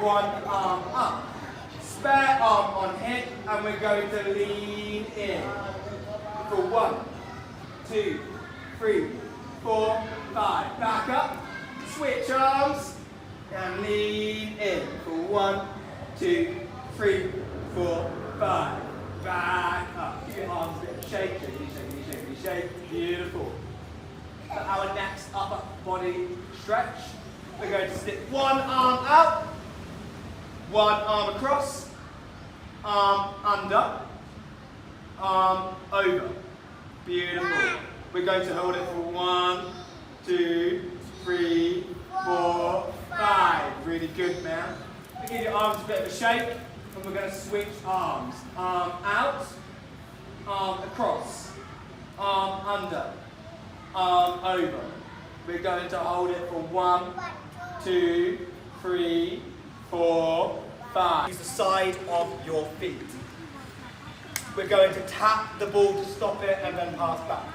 one arm up. Spare arm on hip, and we're going to lean in. For 1, 2, 3, 4, 5. Back up. Switch arms and lean in. For 1, 2, 3, 4, 5. Back up. Keep your arms a bit of shake. Shake. Beautiful. For our next upper body stretch, we're going to stick one arm out, one arm across, arm under, arm over. Beautiful. We're going to hold it for 1, 2, 3, 4, 5. Really good, man. Give your arms a bit of a shake, and we're going to switch arms. Arm out, arm across, arm under, arm over. We're going to hold it for 1, 2, 3, 4, 5. Use the side of your feet. We're going to tap the ball to stop it and then pass back.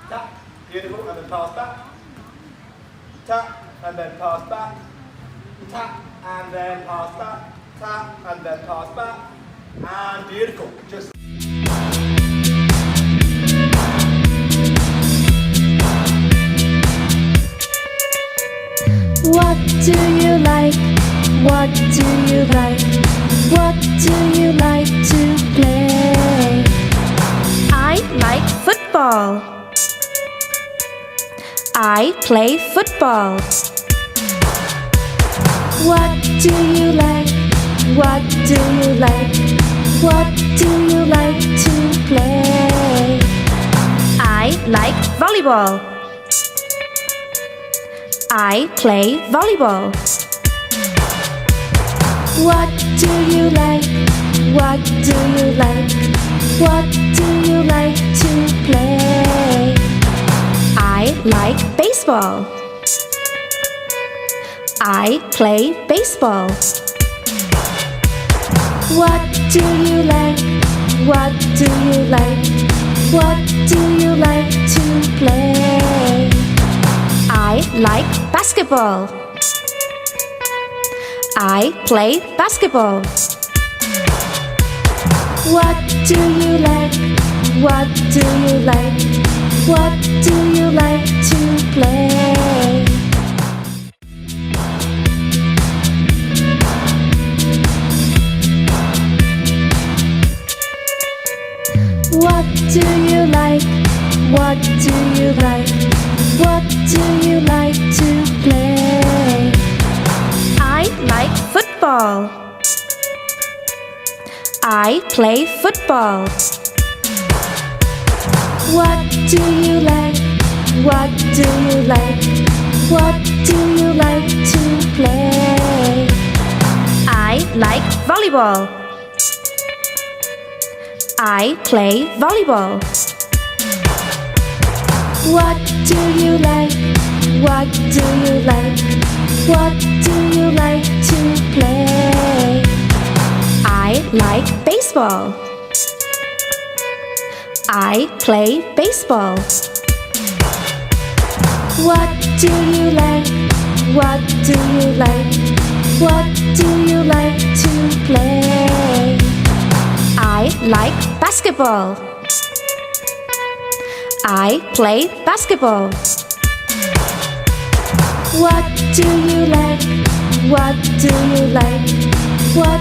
Tap, beautiful, and then pass back. Tap, and then pass back. Tap, and then pass back. Tap, and then pass back. And beautiful. Just what do you like? What do you like? What do you like to play? I like football. I play football. What do you like? What do you like? What do you like to play? I like volleyball. I play volleyball. What do you like? What do you like? What do you like to play? I like baseball. I play baseball. What do you like? What do you like? What do you like to play? I like basketball. I play basketball. What do you like? What do you like? What do you like to play? What do you like? What do you like? What do you like to play? I like football. I play football. What do you like? What do you like? What do you like to play? I like volleyball. I play volleyball. What do you like? What do you like? What do you like to play? I like baseball. I play baseball. What do you like? What do you like? What do you like to play? I like basketball. I play basketball. What do you like? What do you like? What